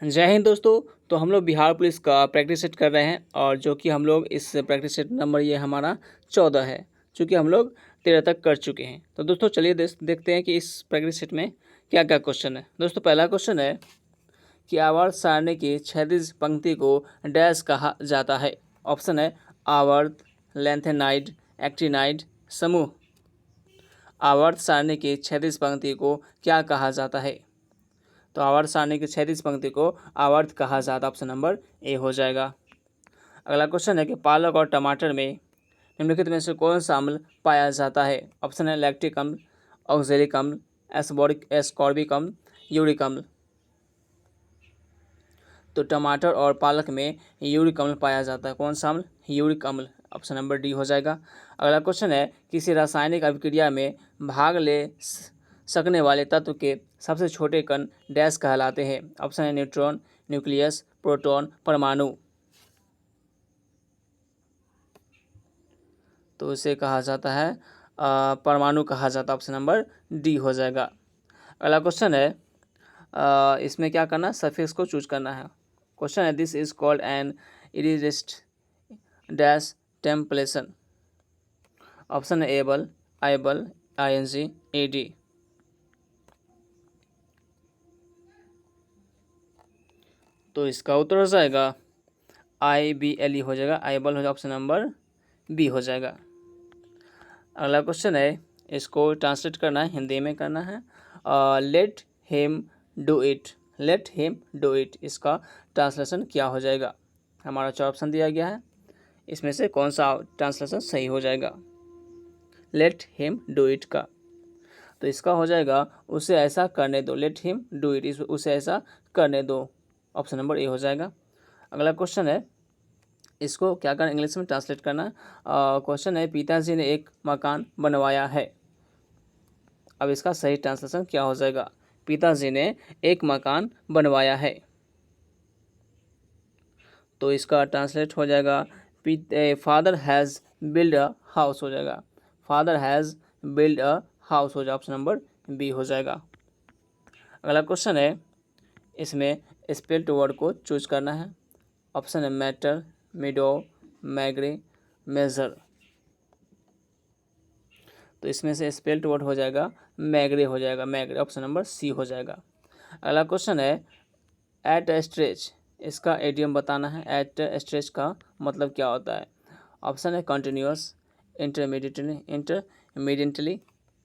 जय हिंद दोस्तों। तो हम लोग बिहार पुलिस का प्रैक्टिस सेट कर रहे हैं और जो कि हम लोग इस प्रैक्टिस सेट नंबर ये हमारा 14 है, चूँकि हम लोग 13 तक कर चुके हैं। तो दोस्तों चलिए देखते हैं कि इस प्रैक्टिस सेट में क्या क्या क्वेश्चन है। दोस्तों पहला क्वेश्चन है कि आवर्त सारणी की क्षैतिज पंक्ति को डैश कहा जाता है। ऑप्शन है आवर्त, लेंथेनाइड, एक्टिनाइड, समूह। आवर्त सारणी की क्षैतिज पंक्ति को क्या कहा जाता है? तो आवर्त सारणी की क्षैतिज पंक्ति को आवर्त कहा जाता है। ऑप्शन नंबर ए हो जाएगा। अगला क्वेश्चन है कि पालक और टमाटर में निम्नलिखित में से कौन सा अम्ल पाया जाता है? ऑप्शन है लैक्टिक अम्ल, ऑक्जेलिक अम्ल, एस्कॉर्बिक अम्ल, यूरिक अम्ल। तो टमाटर और पालक में यूरिक अम्ल पाया जाता है। कौन सा अम्ल? यूरिक अम्ल। ऑप्शन नंबर डी हो जाएगा। अगला क्वेश्चन है किसी रासायनिक अभिक्रिया में भाग ले सकने वाले तत्व के सबसे छोटे कण डैश कहलाते हैं। ऑप्शन है न्यूट्रॉन, न्यूक्लियस, प्रोटॉन, परमाणु। तो इसे कहा जाता है परमाणु कहा जाता है। ऑप्शन नंबर डी हो जाएगा। अगला क्वेश्चन है इसमें क्या करना है, सफिक्स को चूज करना है। क्वेश्चन है this is called an irresist dash temptation. Option है एबल, आइबल, आईएनजी, एडी। तो इसका उत्तर हो जाएगा IBLE हो जाएगा, आइबल हो जाएगा। ऑप्शन नंबर बी हो जाएगा। अगला क्वेश्चन है इसको ट्रांसलेट करना है, हिंदी में करना है। Let him do it, let him do it, इसका ट्रांसलेशन क्या हो जाएगा? हमारा 4 ऑप्शन दिया गया है, इसमें से कौन सा ट्रांसलेशन सही हो जाएगा लेट हिम डू इट का? तो इसका हो जाएगा उसे ऐसा करने दो, लेट हिम डू इट, उसे ऐसा करने दो। ऑप्शन नंबर ए हो जाएगा। अगला क्वेश्चन है इसको क्या करना, इंग्लिश में ट्रांसलेट करना। क्वेश्चन है पिताजी ने एक मकान बनवाया है। अब इसका सही ट्रांसलेशन क्या हो जाएगा? पिताजी ने एक मकान बनवाया है। तो इसका ट्रांसलेट हो जाएगा father has build a house हो जाएगा। Father has build a house हो जाएगा। ऑप्शन नंबर बी हो जाएगा। अगला क्वेश्चन है इसमें स्पेल्ट वर्ड को चूज करना है। ऑप्शन है मैटर, मिडो, मैग्री, मेजर। तो इसमें से स्पेल्ट वर्ड हो जाएगा मैग्रे हो जाएगा, मैग्रे। ऑप्शन नंबर सी हो जाएगा। अगला क्वेश्चन है एट स्ट्रेच, इसका एडियम बताना है। एट स्ट्रेच का मतलब क्या होता है? ऑप्शन है continuous, intermediately,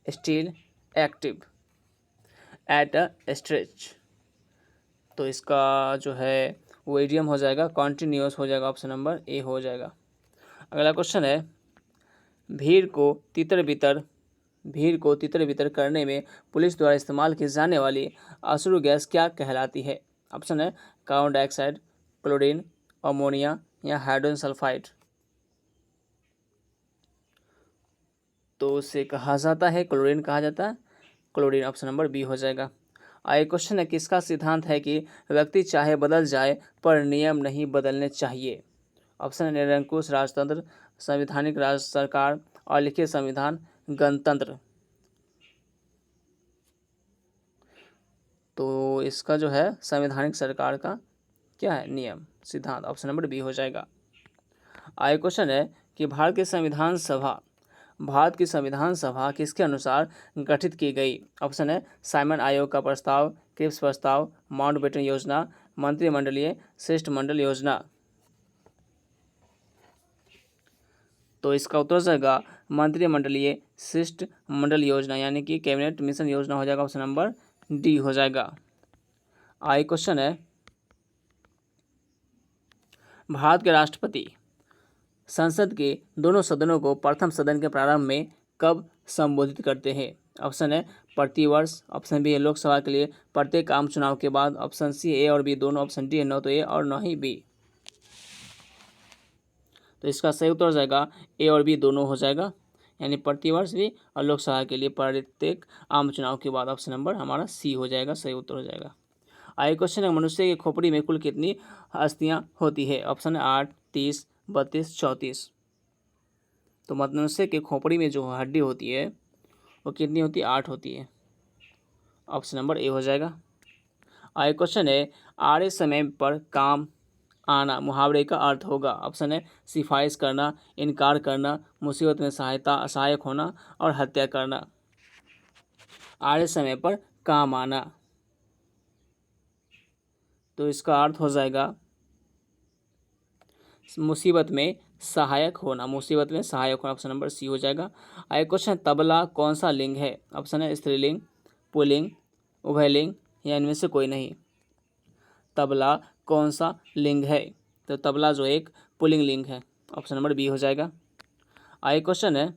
still, active. At stretch, तो इसका जो है वो एडियम हो जाएगा कॉन्टिन्यूअस हो जाएगा। ऑप्शन नंबर ए हो जाएगा। अगला क्वेश्चन है भीड़ को तितर बितर करने में पुलिस द्वारा इस्तेमाल की जाने वाली अश्रु गैस क्या कहलाती है? ऑप्शन है कार्बन डाइऑक्साइड, क्लोरीन, अमोनिया या हाइड्रोजन सल्फाइड। तो उसे कहा जाता है क्लोरीन कहा जाता है, क्लोरीन। ऑप्शन नंबर बी हो जाएगा। आगे क्वेश्चन है किसका सिद्धांत है कि व्यक्ति चाहे बदल जाए पर नियम नहीं बदलने चाहिए? ऑप्शन है निरंकुश राजतंत्र, संवैधानिक राज सरकार और लिखित संविधान, गणतंत्र। तो इसका जो है संवैधानिक सरकार का क्या है नियम सिद्धांत। ऑप्शन नंबर बी हो जाएगा। आगे क्वेश्चन है कि भारत की संविधान सभा किसके अनुसार गठित की गई? ऑप्शन है साइमन आयोग का प्रस्ताव, क्रिप्स प्रस्ताव, माउंटबेटन योजना, मंत्रिमंडलीय शिष्टमंडल योजना। तो इसका उत्तर हो जाएगा मंत्रिमंडलीय शिष्टमंडल योजना, यानी कि कैबिनेट मिशन योजना हो जाएगा। ऑप्शन नंबर डी हो जाएगा। आगे क्वेश्चन है भारत के राष्ट्रपति संसद के दोनों सदनों को प्रथम सदन के प्रारंभ में कब संबोधित करते हैं? ऑप्शन है प्रतिवर्ष, ऑप्शन बी है लोकसभा के लिए प्रत्येक आम चुनाव के बाद, ऑप्शन सी ए और बी दोनों, ऑप्शन डी है न तो ए और न ही बी। तो इसका सही उत्तर हो जाएगा ए और बी दोनों हो जाएगा, यानी प्रतिवर्ष भी और लोकसभा के लिए प्रत्येक आम चुनाव के बाद। ऑप्शन नंबर हमारा सी हो जाएगा, सही उत्तर हो जाएगा। आगे क्वेश्चन है मनुष्य की खोपड़ी में कुल कितनी अस्थियां होती है? ऑप्शन है 8, 30, 32, 34। तो मनुष्य के खोपड़ी में जो हड्डी होती है वो कितनी होती है? 8 होती है। ऑप्शन नंबर ए हो जाएगा। आगे क्वेश्चन है, आड़े समय पर काम आना मुहावरे का अर्थ होगा। ऑप्शन है सिफारिश करना, इनकार करना, मुसीबत में सहायक होना और हत्या करना। आड़े समय पर काम आना, तो इसका अर्थ हो जाएगा मुसीबत में सहायक होना, मुसीबत में सहायक होना। ऑप्शन नंबर सी हो जाएगा। आगे क्वेश्चन, तबला कौन सा लिंग है? ऑप्शन है स्त्रीलिंग, पुल्लिंग, उभयलिंग या इनमें से कोई नहीं। तबला कौन सा लिंग है? तो तबला जो एक पुल्लिंग लिंग है। ऑप्शन नंबर बी हो जाएगा। आगे क्वेश्चन है,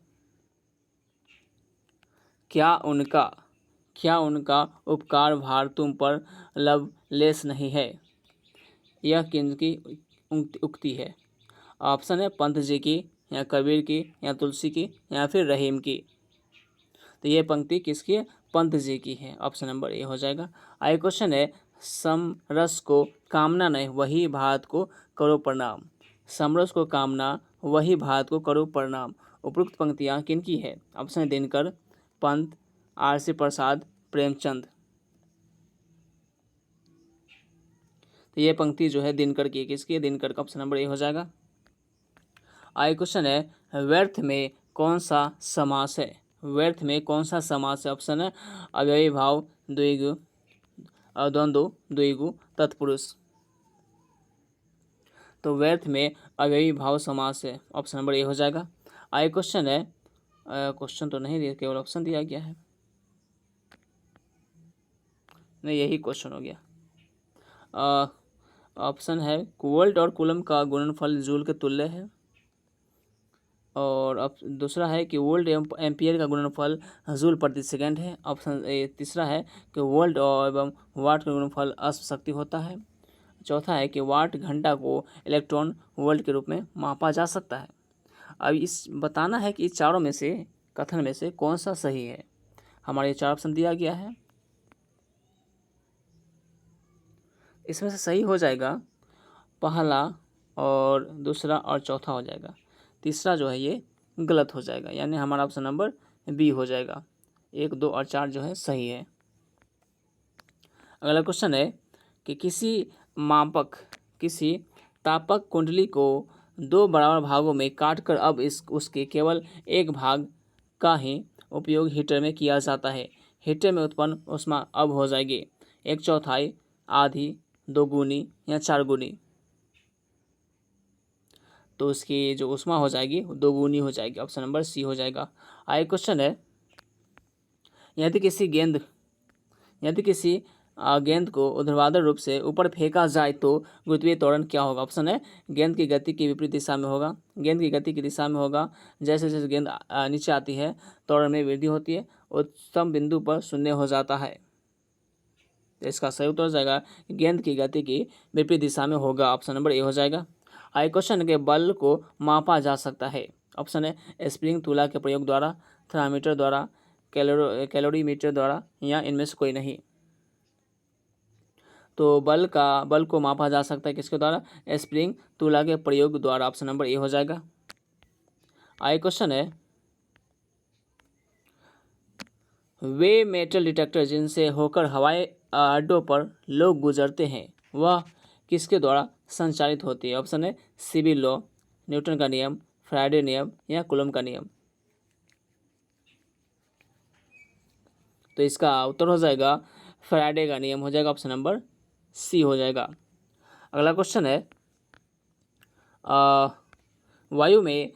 क्या उनका उपकार भार तुम पर लवलेस नहीं है? यह किनकी उक्ति है? ऑप्शन है पंत जी की, या कबीर की, या तुलसी की, या फिर रहीम की। तो ये पंक्ति किसकी है? पंत जी की है। ऑप्शन नंबर ए हो जाएगा। आगे क्वेश्चन है, समरस को कामना नहीं वही भारत को करो प्रणाम। समरस को कामना वही भारत को करो प्रणाम। उपरोक्त पंक्तियाँ किनकी है? ऑप्शन है दिनकर, पंत, आरसी प्रसाद, प्रेमचंद। तो ये पंक्ति जो है दिनकर की, किसकी है? दिनकर का। ऑप्शन नंबर ए हो जाएगा। आगे क्वेश्चन है, व्यर्थ में कौन सा समास है? व्यर्थ में कौन सा समास है? ऑप्शन है अव्ययी भाव, द्विगु, द्वंद्व, द्विगु, तत्पुरुष। तो व्यर्थ में अव्ययी भाव समास है। ऑप्शन नंबर ए हो जाएगा। आगे क्वेश्चन है, क्वेश्चन तो नहीं दिया, केवल ऑप्शन दिया गया है। नहीं, यही क्वेश्चन हो गया। ऑप्शन है वोल्ट और कूलम का गुणनफल जूल के तुल्य है। और अब दूसरा है कि वोल्ट एवं एम्पियर का गुणनफल जूल प्रति सेकंड है। ऑप्शन तीसरा है कि वोल्ट एवं वाट का गुणनफल अश्व शक्ति होता है। चौथा है कि वाट घंटा को इलेक्ट्रॉन वोल्ट के रूप में मापा जा सकता है। अब इस बताना है कि इस चारों में से, कथन में से कौन सा सही है। हमारे चार ऑप्शन दिया गया है, इसमें से सही हो जाएगा पहला और दूसरा और चौथा हो जाएगा। तीसरा जो है ये गलत हो जाएगा, यानी हमारा ऑप्शन नंबर बी हो जाएगा। 1, 2 और 4 जो है सही है। अगला क्वेश्चन है कि किसी तापक कुंडली को 2 बराबर भागों में काटकर अब उसके केवल एक भाग का ही उपयोग हीटर में किया जाता है। हीटर में उत्पन्न ऊष्मा अब हो जाएगी 1/4, आधी, 2 गुनी या 4 गुनी। तो उसकी जो ऊष्मा हो जाएगी 2 गुनी हो जाएगी। ऑप्शन नंबर सी हो जाएगा। आगे क्वेश्चन है, यदि किसी गेंद को ऊर्ध्वाधर रूप से ऊपर फेंका जाए तो गुरुत्वीय त्वरण क्या होगा? ऑप्शन है गेंद की गति की विपरीत दिशा में होगा। गेंद की गति की दिशा में होगा, जैसे जैसे गेंद नीचे आती है त्वरण में वृद्धि होती है, उच्चतम बिंदु पर शून्य हो जाता है। तो इसका सही उत्तर हो जाएगा गेंद की गति की विपरीत दिशा में होगा। ऑप्शन नंबर ए हो जाएगा। आगे क्वेश्चन के बल को मापा जा सकता है। ऑप्शन है स्प्रिंग तुला के प्रयोग द्वारा, थर्मामीटर द्वारा, कैलोरीमीटर द्वारा या इनमें से कोई नहीं। तो बल को मापा जा सकता है किसके द्वारा? स्प्रिंग तुला के प्रयोग द्वारा। ऑप्शन नंबर ए हो जाएगा। आगे क्वेश्चन है, वे मेटल डिटेक्टर जिनसे होकर हवाई अड्डों पर लोग गुजरते हैं वह किसके द्वारा संचालित होती है? ऑप्शन है सिविल लॉ, न्यूटन का नियम, फैराडे नियम या कूलम का नियम। तो इसका उत्तर हो जाएगा फैराडे का नियम हो जाएगा। ऑप्शन नंबर सी हो जाएगा। अगला क्वेश्चन है, वायु में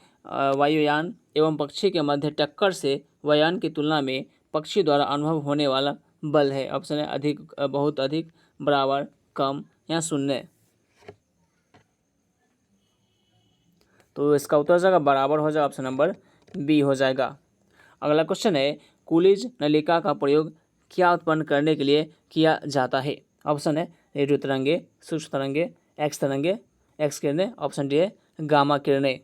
वायुयान एवं पक्षी के मध्य टक्कर से वायुयान की तुलना में पक्षी द्वारा अनुभव होने वाला बल है। ऑप्शन है अधिक, बहुत अधिक, बराबर, कम या शून्य। तो इसका उत्तर हो जाएगा बराबर हो जाएगा। ऑप्शन नंबर बी हो जाएगा। अगला क्वेश्चन है, कूलिज नलिका का प्रयोग क्या उत्पन्न करने के लिए किया जाता है? ऑप्शन है रेडियो तरंगे, सूक्ष्म तरंगे, एक्स तरंगे, एक्स किरणें। ऑप्शन डी है गामा किरणें।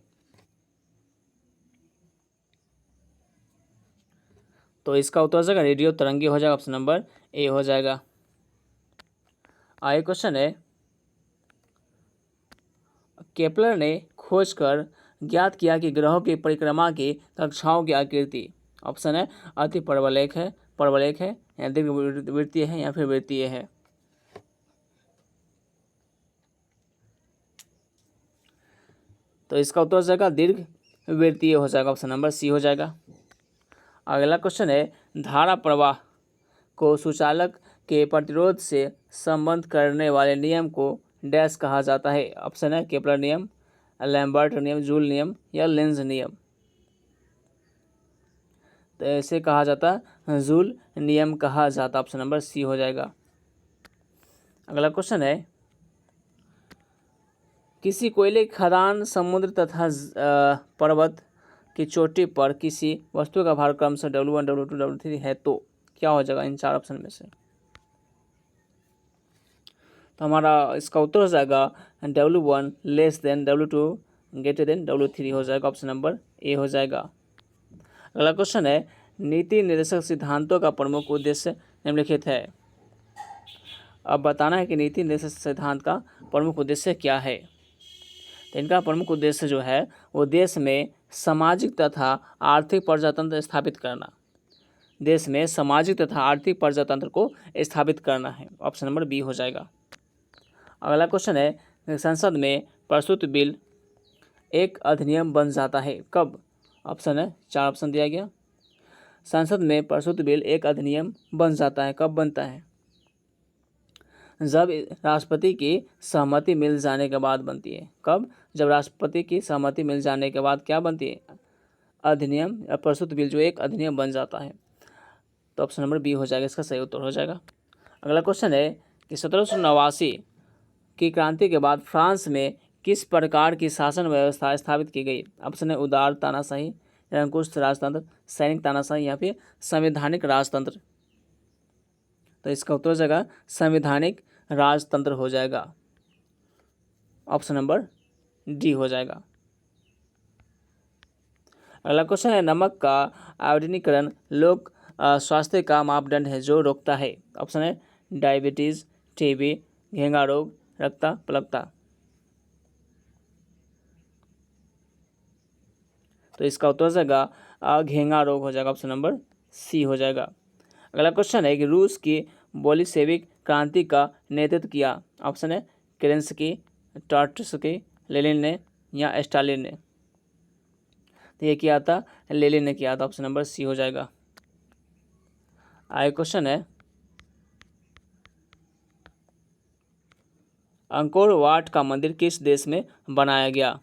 तो इसका उत्तर हो जाएगा रेडियो तरंगे हो जाएगा। ऑप्शन नंबर ए हो जाएगा। आगे क्वेश्चन है, केपलर ने खोजकर ज्ञात किया कि ग्रहों की परिक्रमा की कक्षाओं की आकृति। ऑप्शन है अति परवलयिक है, या दीर्घवृत्तीय है या फिर वृत्तीय है। तो इसका उत्तर हो जाएगा दीर्घ वृत्तीय हो जाएगा, ऑप्शन नंबर सी हो जाएगा। अगला क्वेश्चन है धारा प्रवाह को सुचालक के प्रतिरोध से संबंध करने वाले नियम को डैश कहा जाता है। ऑप्शन है केपलर नियम, लैम्बर्ट नियम, जूल नियम या लेंज नियम। तो ऐसे कहा जाता है जूल नियम कहा जाता, ऑप्शन नंबर सी हो जाएगा। अगला क्वेश्चन है किसी कोयले की खदान समुद्र तथा पर्वत की चोटी पर किसी वस्तु का भार क्रमशः W1, W2, W3 है तो क्या हो जाएगा इन चार ऑप्शन में से। तो हमारा इसका उत्तर हो जाएगा W1 less than W2 greater than W3 हो जाएगा, ऑप्शन नंबर ए हो जाएगा। अगला क्वेश्चन है नीति निर्देशक सिद्धांतों का प्रमुख उद्देश्य निम्नलिखित है। अब बताना है कि नीति निर्देशक सिद्धांत का प्रमुख उद्देश्य क्या है। तो इनका प्रमुख उद्देश्य जो है वो देश में सामाजिक तथा आर्थिक प्रजातंत्र स्थापित करना, देश में सामाजिक तथा आर्थिक प्रजातंत्र को स्थापित करना है, ऑप्शन नंबर बी हो जाएगा। अगला क्वेश्चन है संसद में प्रस्तुत बिल एक अधिनियम बन जाता है कब। ऑप्शन है चार ऑप्शन दिया गया। संसद में प्रस्तुत बिल एक अधिनियम बन जाता है, कब बनता है। जब राष्ट्रपति की सहमति मिल जाने के बाद बनती है। कब, जब राष्ट्रपति की सहमति मिल जाने के बाद क्या बनती है, अधिनियम या प्रस्तुत बिल जो एक अधिनियम बन जाता है। तो ऑप्शन नंबर बी हो जाएगा, इसका सही उत्तर हो जाएगा। अगला क्वेश्चन है कि 1789 की क्रांति के बाद फ्रांस में किस प्रकार की शासन व्यवस्था स्थापित की गई। ऑप्शन है उदार तानाशाही, निरंकुश राजतंत्र, सैनिक तानाशाही या फिर संवैधानिक राजतंत्र। तो इसका उत्तर हो जाएगा संवैधानिक राजतंत्र हो जाएगा, ऑप्शन नंबर डी हो जाएगा। अगला क्वेश्चन है नमक का आयोडीनीकरण लोक स्वास्थ्य का मापदंड है जो रोकता है। ऑप्शन है डायबिटीज, टीबी, घेंगा रोग, रक्तप्लवता। तो इसका उत्तर हो जाएगा घेंगा रोग हो जाएगा, ऑप्शन नंबर सी हो जाएगा। अगला क्वेश्चन है कि रूस की बोल्शेविक क्रांति का नेतृत्व किया। ऑप्शन है केरेंस्की, ट्रॉट्स्की, लेनिन ने या स्टालिन ने। तो ये किया था लेनिन ने किया था, ऑप्शन नंबर सी हो जाएगा। आगे क्वेश्चन है अंकोर वाट का मंदिर किस देश में बनाया गया।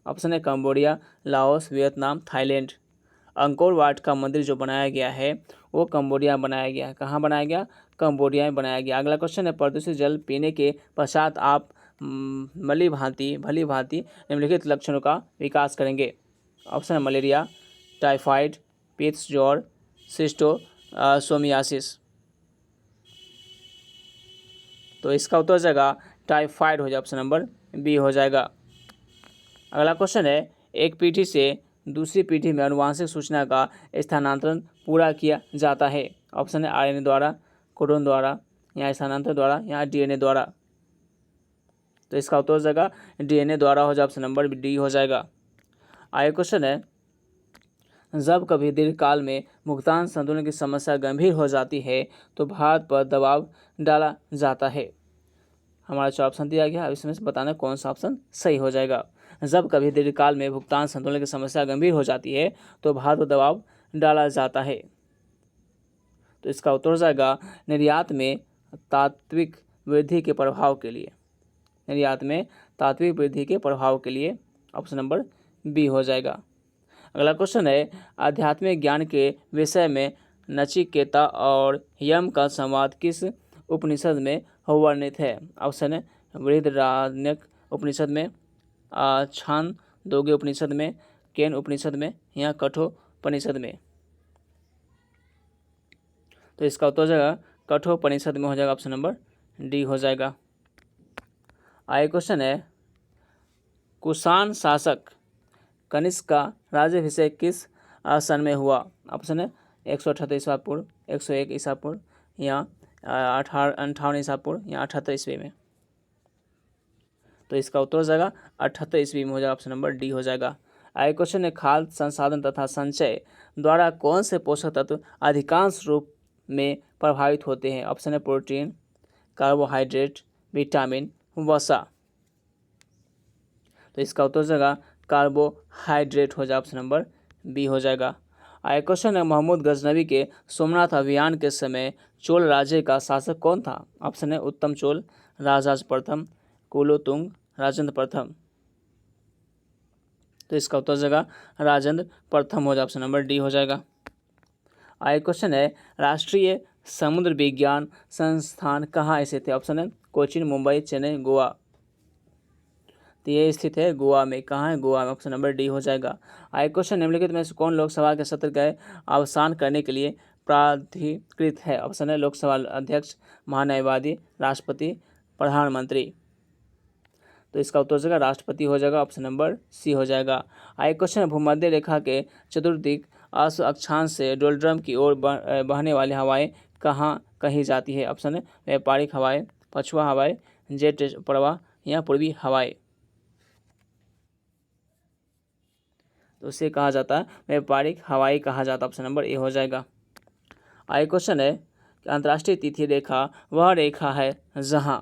ऑप्शन है Cambodia, Laos, Vietnam, Thailand. Angkor Wat का मंदिर जो बनाया गया है वो कंबोडिया में बनाया गया है। कहाँ बनाया गया, कंबोडिया में बनाया गया। अगला क्वेश्चन है प्रदूषित जल पीने के पश्चात आप भली भांति निम्नलिखित लक्षणों का विकास करेंगे। ऑप्शन है मलेरिया, टाइफाइड, पित्त ज्वर, शिस्टोसोमियासिस। तो इसका उत्तर हो जाएगा टाइफाइड हो जाएगा, ऑप्शन नंबर बी हो जाएगा। अगला क्वेश्चन है एक पीढ़ी से दूसरी पीढ़ी में अनुवांशिक सूचना का स्थानांतरण पूरा किया जाता है। ऑप्शन है आरएनए द्वारा, कोडोन द्वारा या स्थानांतरण द्वारा या डीएनए द्वारा। तो इसका उत्तर हो जाएगा डीएनए द्वारा हो जाएगा, ऑप्शन नंबर डी हो जाएगा। आगे क्वेश्चन है जब कभी दीर्घकाल में भुगतान संतुलन की समस्या गंभीर हो जाती है तो भारत पर दबाव डाला जाता है। हमारा जो ऑप्शन दिया गया है इसमें से बताना कौन सा ऑप्शन सही हो जाएगा। जब कभी दीर्घकाल में भुगतान संतुलन की समस्या गंभीर हो जाती है तो भारत पर दबाव डाला जाता है। तो इसका उत्तर हो जाएगा निर्यात में तात्विक वृद्धि के प्रभाव के लिए, निर्यात में तात्विक वृद्धि के प्रभाव के लिए, ऑप्शन नंबर बी हो जाएगा। अगला क्वेश्चन है आध्यात्मिक ज्ञान के विषय में नचिकेता और यम का संवाद किस उपनिषद में वर्णित है। ऑप्शन है बृहदारण्यक उपनिषद में, छांदोग्य उपनिषद में, केन उपनिषद में या कठोपनिषद में। तो इसका उत्तर हो जाएगा कठोपनिषद में हो जाएगा, ऑप्शन नंबर डी हो जाएगा। आगे क्वेश्चन है कुषाण शासक कनिष्क का राज्याभिषेक किस सन में हुआ। ऑप्शन है 178 ईसा पूर्व, 101 ईसा पूर्व या 58 ईसा पूर्व या 78 ईस्वी में। तो इसका उत्तर हो जाएगा 78 ईस्वी में हो जाएगा, ऑप्शन नंबर डी हो जाएगा। आगे क्वेश्चन है खाद्य संसाधन तथा संचय द्वारा कौन से पोषक तत्व अधिकांश रूप में प्रभावित होते हैं। ऑप्शन है प्रोटीन, कार्बोहाइड्रेट, विटामिन, वसा। तो इसका उत्तर हो जाएगा कार्बोहाइड्रेट हो जाए, ऑप्शन नंबर बी हो जाएगा। आगे क्वेश्चन है, महमूद गजनवी के सोमनाथ अभियान के समय चोल राज्य का शासक कौन था? ऑप्शन है उत्तम चोल, राजराज प्रथम, कुलोतुंग, राजेंद्र प्रथम। तो इसका उत्तर हो जाएगा राजेंद्र प्रथम हो जाए, ऑप्शन नंबर डी हो जाएगा। आगे क्वेश्चन है, राष्ट्रीय समुद्र विज्ञान संस्थान कहाँ स्थित है? ऑप्शन है कोचीन, मुंबई, चेन्नई, गोवा। तो ये स्थित है गोवा में। कहाँ है? गोवा में, ऑप्शन नंबर डी हो जाएगा। आगे क्वेश्चन, निम्नलिखित में से कौन लोकसभा के सत्र का अवसान करने के लिए प्राधिकृत है? ऑप्शन है लोकसभा अध्यक्ष, महान्यायवादी, राष्ट्रपति, प्रधानमंत्री। तो इसका उत्तर हो जाएगा राष्ट्रपति हो जाएगा, ऑप्शन नंबर सी हो जाएगा। आगे क्वेश्चन है, भूमध्य रेखा के चतुर्दिक अक्षांश से डोलड्रम की ओर बहने वाली हवाएं कहाँ कही जाती है? ऑप्शन है व्यापारिक हवाएं, पछुआ हवाएं, जेट प्रवाह या पूर्वी हवाएं। तो उसे कहा जाता है व्यापारिक हवाई कहा जाता है, ऑप्शन नंबर ए हो जाएगा। आगे क्वेश्चन है कि अंतर्राष्ट्रीय तिथि रेखा वह रेखा है जहां,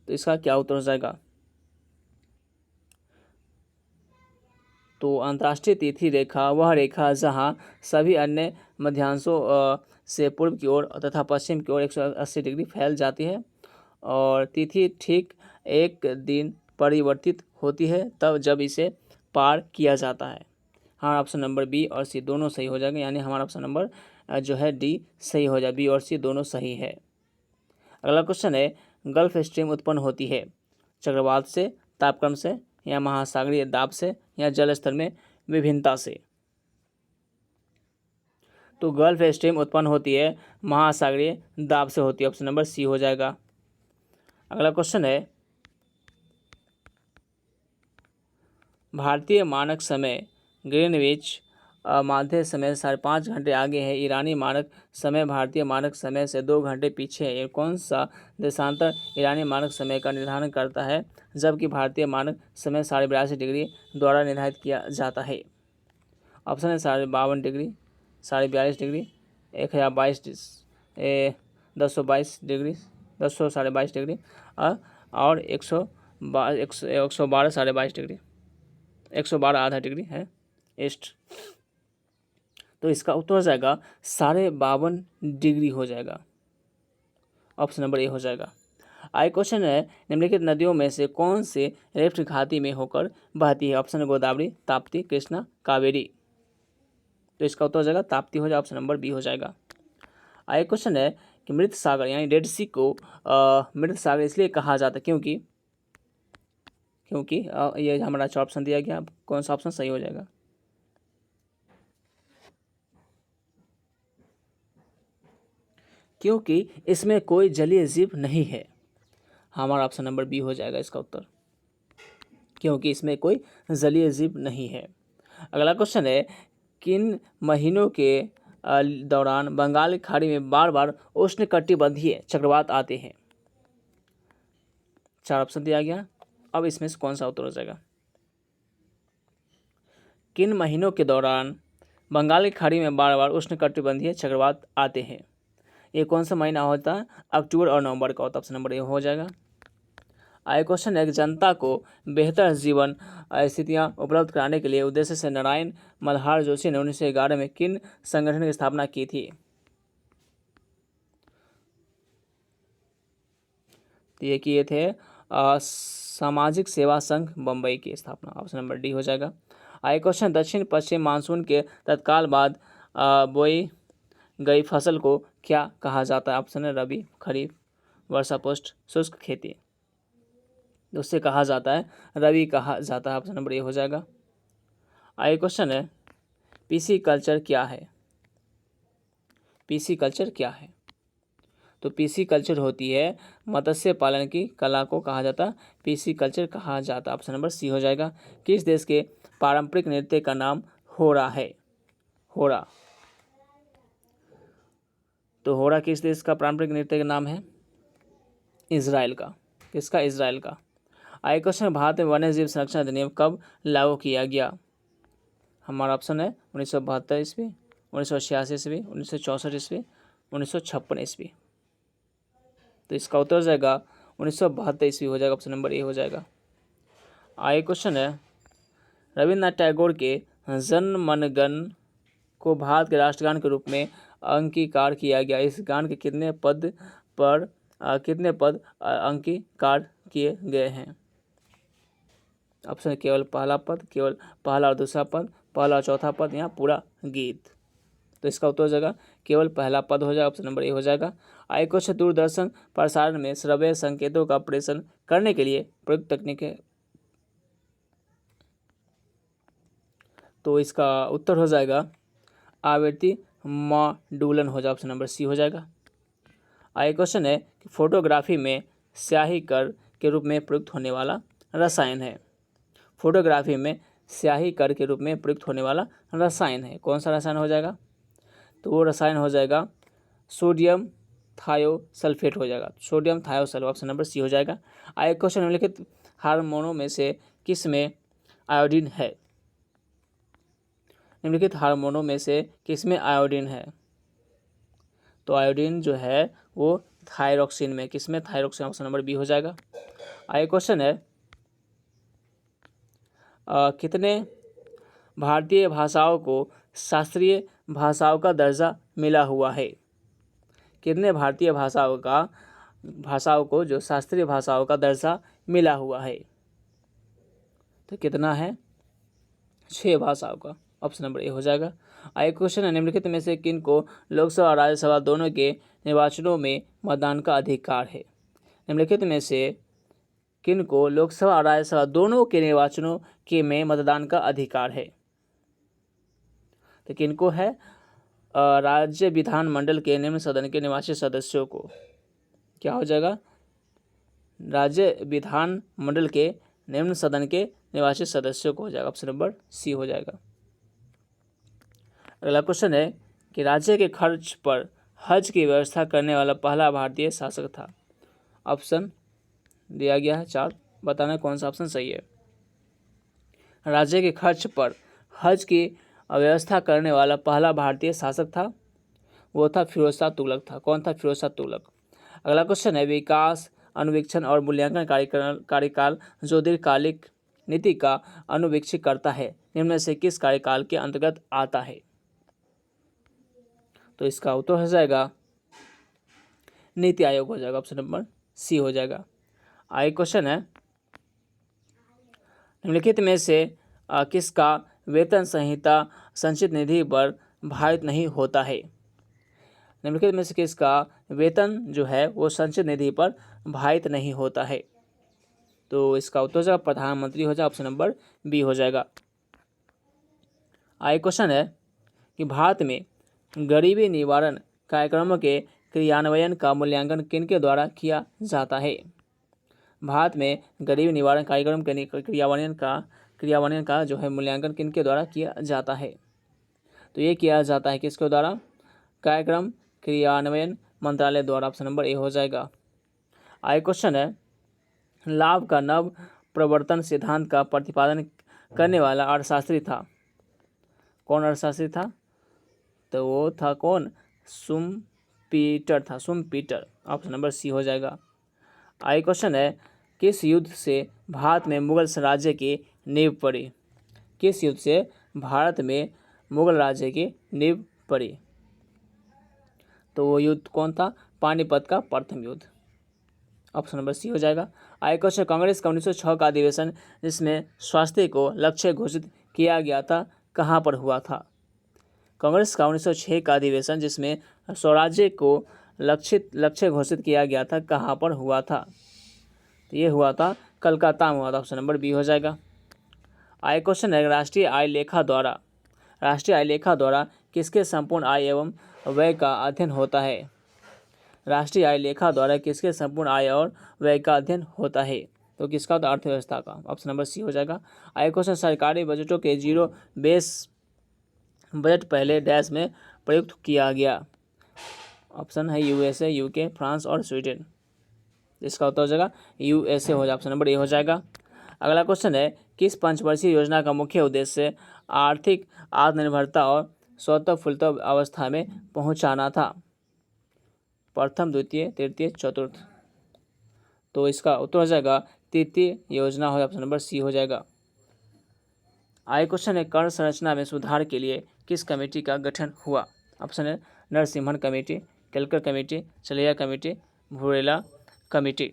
तो इसका क्या उत्तर हो जाएगा? तो अंतर्राष्ट्रीय तिथि रेखा वह रेखा जहां सभी अन्य मध्यांशों से पूर्व की ओर तथा पश्चिम की ओर 180 डिग्री फैल जाती है और तिथि ठीक एक दिन परिवर्तित होती है तब जब इसे पार किया जाता है। हमारा ऑप्शन नंबर बी और सी दोनों सही हो जाएंगे, यानी हमारा ऑप्शन नंबर जो है डी सही हो जाए। बी और सी दोनों सही है। अगला क्वेश्चन है, गल्फ स्ट्रीम उत्पन्न होती है चक्रवात से, तापक्रम से या महासागरीय दाब से या जल स्तर में विभिन्नता से? तो गल्फ स्ट्रीम उत्पन्न होती है महासागरीय दाब से होती है, ऑप्शन नंबर सी हो जाएगा। अगला क्वेश्चन है, भारतीय मानक समय ग्रीनविच माध्य समय से 5.5 घंटे आगे है। ईरानी मानक समय भारतीय मानक समय से 2 घंटे पीछे है। कौन सा देशांतर ईरानी मानक समय का निर्धारण करता है जबकि भारतीय मानक समय 82.5 डिग्री द्वारा निर्धारित किया जाता है? ऑप्शन है 52 डिग्री, 42 डिग्री, 1022, 1022 डिग्री, 1022 डिग्री और 112 22 डिग्री, 112 आधा डिग्री है ईस्ट। तो इसका उत्तर हो जाएगा 52 डिग्री हो जाएगा, ऑप्शन नंबर ए हो जाएगा। आगे क्वेश्चन है, निम्नलिखित नदियों में से कौन से रिफ्ट घाटी में होकर बहती है? ऑप्शन है गोदावरी, ताप्ती, कृष्णा, कावेरी। तो इसका उत्तर हो जाएगा ताप्ती हो जाएगा, ऑप्शन नंबर बी हो जाएगा। आगे क्वेश्चन है कि मृत सागर यानी डेड सी को मृत सागर इसलिए कहा जाता है क्योंकि ये हमारा अच्छा ऑप्शन दिया गया, कौन सा ऑप्शन सही हो जाएगा? क्योंकि इसमें कोई जलीय जीव नहीं है। हमारा ऑप्शन नंबर बी हो जाएगा इसका उत्तर, क्योंकि इसमें कोई जलीय जीव नहीं है। अगला क्वेश्चन है, किन महीनों के दौरान बंगाल की खाड़ी में बार बार उष्णकटिबंधीय चक्रवात आते हैं? 4 ऑप्शन दिया गया, अब इसमें से कौन सा उत्तर हो जाएगा? किन महीनों के दौरान बंगाल की खाड़ी में बार बार उष्णकटिबंधीय चक्रवात आते हैं? ये कौन सा महीना होता है? अक्टूबर और नवंबर का होता है, ऑप्शन नंबर ए हो जाएगा। आगे क्वेश्चन है, जनता को बेहतर जीवन स्थितियां उपलब्ध कराने के लिए उद्देश्य से नारायण मल्हार जोशी ने 1911 में किन संगठन की स्थापना की थी? तो ये किए थे सामाजिक सेवा संघ बम्बई की स्थापना, ऑप्शन नंबर डी हो जाएगा। आगे क्वेश्चन, दक्षिण पश्चिम मानसून के तत्काल बाद बोई गई फसल को क्या कहा जाता है? ऑप्शन है रबी, खरीफ, वर्षा पुष्ट, शुष्क खेती। उससे कहा जाता है रबी कहा जाता है, ऑप्शन नंबर ए हो जाएगा। आगे क्वेश्चन है, पीसी कल्चर क्या है? पीसी कल्चर क्या है? तो पीसी कल्चर होती है मत्स्य पालन की कला को कहा जाता है पीसी कल्चर कहा जाता है, ऑप्शन नंबर सी हो जाएगा। किस देश के पारंपरिक नृत्य का नाम होरा है? होरा, तो होरा किस देश का पारंपरिक नृत्य का नाम है? इजराइल का। किसका? इजराइल का। आगे क्वेश्चन, भारत में वन्य जीव संरक्षण अधिनियम कब लागू किया गया? हमारा ऑप्शन है 1972 ईस्वी, 1986 ईस्वी, 1964 ईस्वी, 1956 ईस्वी। तो इसका उत्तर हो जाएगा 1972 ईस्वी हो जाएगा, ऑप्शन नंबर ए हो जाएगा। आगे क्वेश्चन है, रविन्द्रनाथ टैगोर के जन मन गण को भारत के राष्ट्रगान के रूप में अंगीकार किया गया। इस गान के कितने पद अंगीकार किए गए हैं? ऑप्शन है केवल पहला पद, केवल पहला और दूसरा पद, पहला और चौथा पद, या पूरा गीत। तो इसका उत्तर हो जाएगा केवल पहला पद हो जाएगा, ऑप्शन नंबर ए हो जाएगा। आगे क्वेश्चन, दूरदर्शन प्रसारण में श्रव्य संकेतों का प्रेषण करने के लिए प्रयुक्त तकनीक है। तो इसका उत्तर हो जाएगा आवृत्ति मॉड्यूलन हो जाएगा, ऑप्शन नंबर सी हो जाएगा। आगे क्वेश्चन है कि फोटोग्राफी में स्याही कर के रूप में प्रयुक्त होने वाला रसायन है। फोटोग्राफी में स्याही कर के रूप में प्रयुक्त होने वाला रसायन है, कौन सा रसायन हो जाएगा? तो वो रसायन हो जाएगा सोडियम थायोसल्फेट हो जाएगा, sodium thiosulphate, option number C हो जाएगा। आगे क्वेश्चन, निम्नलिखित हार्मोनों में से किस में आयोडीन है? निम्नलिखित हार्मोनों में से किस में आयोडीन है? तो आयोडीन जो है वो थायरोक्सिन में, किस में? थायरोक्सिन, ऑप्शन नंबर बी हो जाएगा। आगे क्वेश्चन है, कितने भारतीय भाषाओं को शास्त्रीय भाषाओं का दर्जा मिला हुआ है? कितने भारतीय भाषाओं को जो शास्त्रीय भाषाओं का दर्जा मिला हुआ है? तो कितना है? 6 भाषाओं का, ऑप्शन नंबर ए हो जाएगा। आगे क्वेश्चन है, निम्नलिखित में से किन को लोकसभा और राज्यसभा दोनों के निर्वाचनों में मतदान का अधिकार है? निम्नलिखित में से किन को लोकसभा और राज्यसभा दोनों के निर्वाचनों के में मतदान का अधिकार है? तो किनको है? राज्य विधानमंडल के निम्न सदन के निर्वाचित सदस्यों को। क्या हो जाएगा? राज्य विधानमंडल के निम्न सदन के निर्वाचित सदस्यों को हो जाएगा, ऑप्शन नंबर सी हो जाएगा। अगला क्वेश्चन है कि राज्य के खर्च पर हज की व्यवस्था करने वाला पहला भारतीय शासक था। ऑप्शन दिया गया है 4, बताना कौन सा ऑप्शन सही है। राज्य के खर्च पर हज की व्यवस्था करने वाला पहला भारतीय शासक था, वो था फिरोज शाह तुगलक था। कौन था? फिरोज शाह तुगलक। अगला क्वेश्चन है, विकास अनुवीक्षण और मूल्यांकन कार्यकाल जो दीर्घकालिक नीति का अनुवीक्षित करता है, निम्न में से किस कार्यकाल के अंतर्गत आता है? तो इसका उत्तर हो जाएगा नीति आयोग हो जाएगा, ऑप्शन नंबर सी हो जाएगा। आगे क्वेश्चन है, निम्नलिखित में से किसका वेतन संहिता संचित निधि पर भारित नहीं होता है? निम्नलिखित में से किसका वेतन जो है वो संचित निधि पर भारित नहीं होता है? तो इसका उत्तर हो जाएगा प्रधानमंत्री हो जाएगा, ऑप्शन नंबर बी हो जाएगा। आगे क्वेश्चन है कि भारत में गरीबी निवारण कार्यक्रमों के क्रियान्वयन का मूल्यांकन किनके द्वारा किया जाता है? भारत में गरीबी निवारण कार्यक्रम के क्रियान्वयन का जो है मूल्यांकन किनके द्वारा किया जाता है? तो ये किया जाता है किसके द्वारा? कार्यक्रम क्रियान्वयन मंत्रालय द्वारा, ऑप्शन नंबर ए हो जाएगा। आगे क्वेश्चन है, लाभ का नव प्रवर्तन सिद्धांत का प्रतिपादन करने वाला अर्थशास्त्री था। कौन अर्थशास्त्री था? तो वो था कौन? शुम्पीटर था, शुम्पीटर, ऑप्शन नंबर सी हो जाएगा। आगे क्वेश्चन है, किस युद्ध से भारत में मुगल साम्राज्य की नींव पड़ी? किस युद्ध से भारत में मुगल राज्य की नींव पड़ी? तो वो युद्ध कौन था? पानीपत का प्रथम युद्ध, ऑप्शन नंबर सी हो जाएगा। आगे क्वेश्चन, कांग्रेस का 1906 का अधिवेशन जिसमें स्वास्थ्य को लक्ष्य घोषित किया गया था, कहाँ पर हुआ था? कांग्रेस का 1906 का अधिवेशन जिसमें स्वराज्य को लक्ष्य घोषित किया गया था, कहाँ पर हुआ था? तो ये हुआ था कलकत्ता में हुआ था, ऑप्शन नंबर बी हो जाएगा। आगे क्वेश्चन है, राष्ट्रीय आय लेखा द्वारा किसके संपूर्ण आय एवं व्यय का अध्ययन होता है? राष्ट्रीय आय लेखा द्वारा किसके संपूर्ण आय और व्यय का अध्ययन होता है? तो किसका? तो अर्थव्यवस्था का, ऑप्शन नंबर सी हो जाएगा। आगे क्वेश्चन, सरकारी बजटों के जीरो बेस बजट पहले डैश में प्रयुक्त किया गया। ऑप्शन है यूएसए, यूके, फ्रांस और स्वीडन। इसका उत्तर हो जाएगा यूएसए हो जाएगा, ऑप्शन नंबर ए हो जाएगा। अगला क्वेश्चन है, किस पंचवर्षीय योजना का मुख्य उद्देश्य आर्थिक आत्मनिर्भरता और स्वतंत्रता अवस्था में पहुंचाना था? प्रथम, द्वितीय, तृतीय, चतुर्थ। तो इसका उत्तर हो जाएगा तृतीय योजना हो, ऑप्शन नंबर सी हो जाएगा। आगे क्वेश्चन है, कर संरचना में सुधार के लिए किस कमेटी का गठन हुआ? ऑप्शन है नरसिम्हन कमेटी, केलकर कमेटी, चलिया कमेटी, भूरेला कमेटी।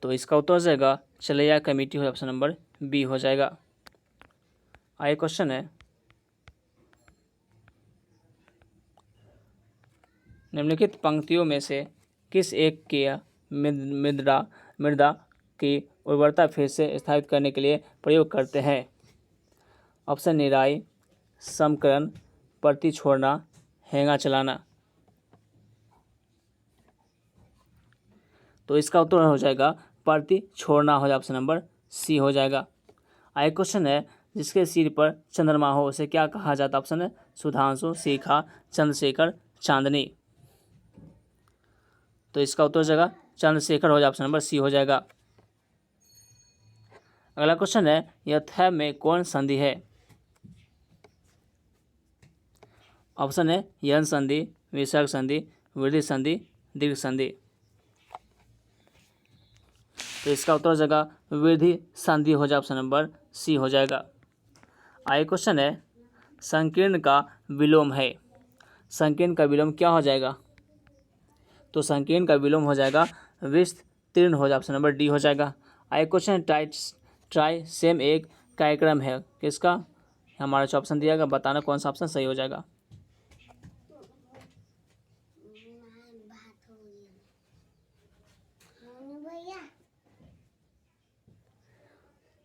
तो इसका उत्तर हो जाएगा चलिया कमेटी हो, ऑप्शन नंबर बी हो जाएगा। आगे क्वेश्चन है, निम्नलिखित पंक्तियों में से किस एक के मृदा की उर्वरता फिर से स्थापित करने के लिए प्रयोग करते हैं? ऑप्शन निराई, समकरण, परती छोड़ना, हेंगा चलाना। तो इसका उत्तर हो जाएगा परती छोड़ना हो जाएगा, ऑप्शन नंबर सी हो जाएगा। आगे क्वेश्चन है, जिसके सिर पर चंद्रमा हो उसे क्या कहा जाता है? ऑप्शन है सुधांशु, शिखा, चंद्रशेखर, चांदनी। तो इसका उत्तर हो जाएगा चंद्रशेखर हो जाएगा, ऑप्शन नंबर सी हो जाएगा। अगला क्वेश्चन है, यथैव में कौन संधि है? ऑप्शन है यन संधि, विसर्ग संधि, वृद्धि संधि, दीर्घ संधि। तो इसका उत्तर हो जाएगा वृद्धि संधि हो जाएगा, ऑप्शन नंबर सी हो जाएगा। आगे क्वेश्चन है, संकीर्ण का विलोम है। संकीर्ण का विलोम क्या हो जाएगा? तो संकीर्ण का विलोम हो जाएगा विस्तीर्ण हो जाएगा, ऑप्शन नंबर डी हो जाएगा। आगे क्वेश्चन, ट्राई सेम एक कार्यक्रम है किसका? हमारा जो ऑप्शन दिया गया बताना कौन सा ऑप्शन सही हो जाएगा।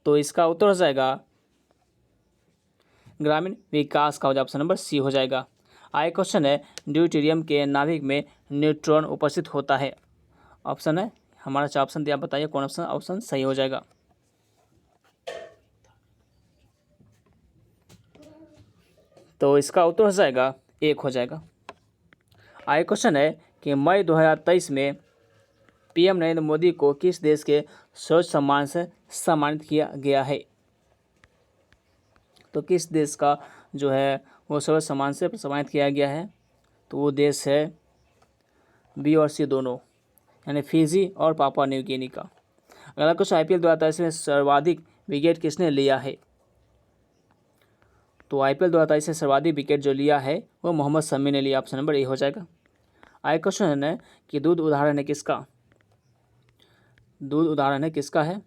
तो इसका उत्तर हो जाएगा ग्रामीण विकास का हो जाएगा, ऑप्शन नंबर सी हो जाएगा। आगे क्वेश्चन है, ड्यूटेरियम के नाभिक में न्यूट्रॉन उपस्थित होता है। ऑप्शन है हमारा जो ऑप्शन दिया बताइए कौन ऑप्शन सही हो जाएगा। तो इसका उत्तर हो जाएगा एक हो जाएगा। आगे क्वेश्चन है कि मई 2023 में पीएम नरेंद्र मोदी को किस देश के सर्वोच्च सम्मान से सम्मानित किया गया है? तो किस देश का जो है वो सर्वोच्च सम्मान से सम्मानित किया गया है? तो वो देश है बी और सी दोनों, यानी फिजी और पापुआ न्यू गिनी का। अगला क्वेश्चन, आईपीएल 2023 में सर्वाधिक विकेट किसने लिया है? तो आईपीएल 2023 से सर्वाधिक विकेट जो लिया है वो मोहम्मद शमी ने लिया, ऑप्शन नंबर ए हो जाएगा। आगे क्वेश्चन है कि दूध उदाहरण है किसका? दूध उदाहरण है किसका है?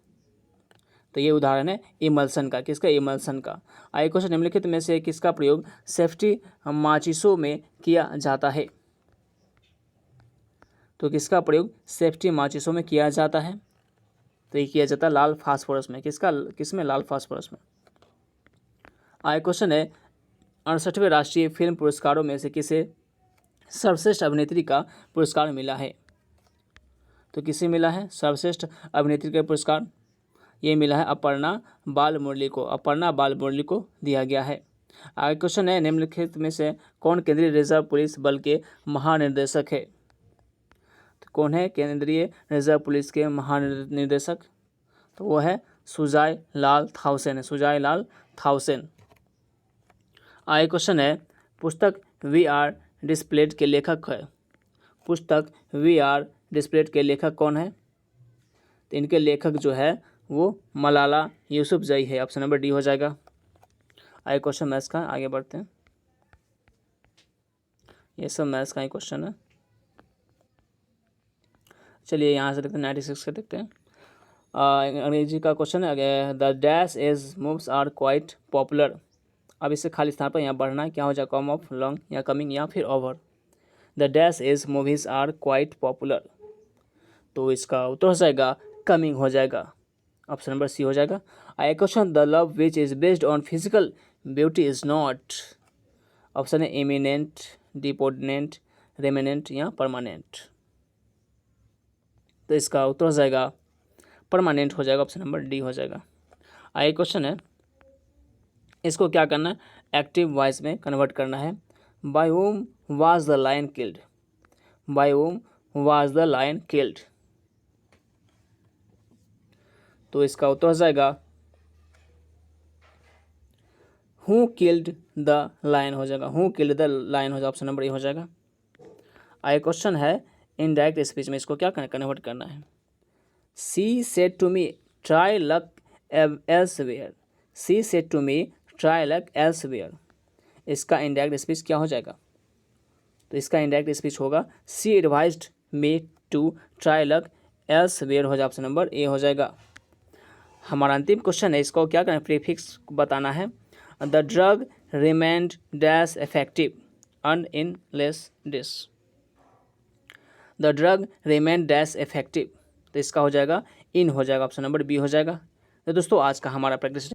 तो ये उदाहरण है इमल्सन का। किसका? इमल्सन का। आगे क्वेश्चन, निम्नलिखित में से किसका प्रयोग सेफ्टी माचिसों में किया जाता है? तो किसका प्रयोग सेफ्टी माचिसों में किया जाता है? तो ये किया जाता है लाल फास्फोरस में। किसमें? लाल फास्फोरस में। आगे क्वेश्चन है, 68वें राष्ट्रीय फिल्म पुरस्कारों में से किसे सर्वश्रेष्ठ अभिनेत्री का पुरस्कार मिला है? तो किसे मिला है सर्वश्रेष्ठ अभिनेत्री का पुरस्कार? ये मिला है अपर्णा बालमुरली को। अपर्णा बालमुरली को दिया गया है। आगे क्वेश्चन है, निम्नलिखित में से कौन केंद्रीय रिजर्व पुलिस बल के महानिर्देशक है? तो कौन है केंद्रीय रिजर्व पुलिस के महानिर्देशक? तो वो है सुजाय लाल थाउसेन। सुजाय लाल थाउसेन। आगे क्वेश्चन है, पुस्तक वी आर डिस्प्लेड के लेखक है। पुस्तक वी आर डिस्प्लेड के लेखक कौन है? तो इनके लेखक जो है वो मलाला यूसुफजई है, ऑप्शन नंबर डी हो जाएगा। आगे क्वेश्चन मैथ्स का, आगे बढ़ते हैं। ये सब मैथ्स का ही क्वेश्चन है। चलिए यहाँ से देखते हैं 96 का देखते हैं। अंग्रेजी का क्वेश्चन है, the dash age moves are quite popular. अब इससे खाली स्थान पर यहाँ बढ़ना है, क्या हो जाए कम ऑफ लॉन्ग या कमिंग या फिर over. The dash age movies are quite popular. तो इसका उत्तर हो जाएगा कमिंग हो जाएगा, ऑप्शन नंबर सी हो जाएगा। I question, the love which is based on physical beauty is not. Option है इमिनेंट, डिपोनेंट, रेमिनेंट या परमानेंट। तो इसका उत्तर हो जाएगा परमानेंट हो जाएगा, ऑप्शन नंबर डी हो जाएगा। आगे क्वेश्चन है, इसको क्या करना है एक्टिव वॉइस में कन्वर्ट करना है। By whom was the lion killed? By whom was the lion killed? तो इसका उत्तर हो जाएगा हु किल्ड द लायन हो जाएगा, हु किल्ड द लायन हो जाएगा, ऑप्शन नंबर ए हो जाएगा। आगे क्वेश्चन है इनडायरेक्ट स्पीच में, इसको क्या कन्वर्ट करना है। She said to me try luck elsewhere, she said to me try luck elsewhere, इसका इनडायरेक्ट स्पीच क्या हो जाएगा। तो इसका इनडायरेक्ट स्पीच होगा she advised me to try luck elsewhere हो जाएगा, ऑप्शन नंबर ए हो जाएगा। हमारा अंतिम क्वेश्चन है, इसको क्या करना है, प्रीफिक्स बताना है। The drug remained dash effective and in less dish, the drug remained dash effective, तो इसका हो जाएगा इन हो जाएगा, ऑप्शन नंबर बी हो जाएगा। तो दोस्तों आज का हमारा प्रैक्टिस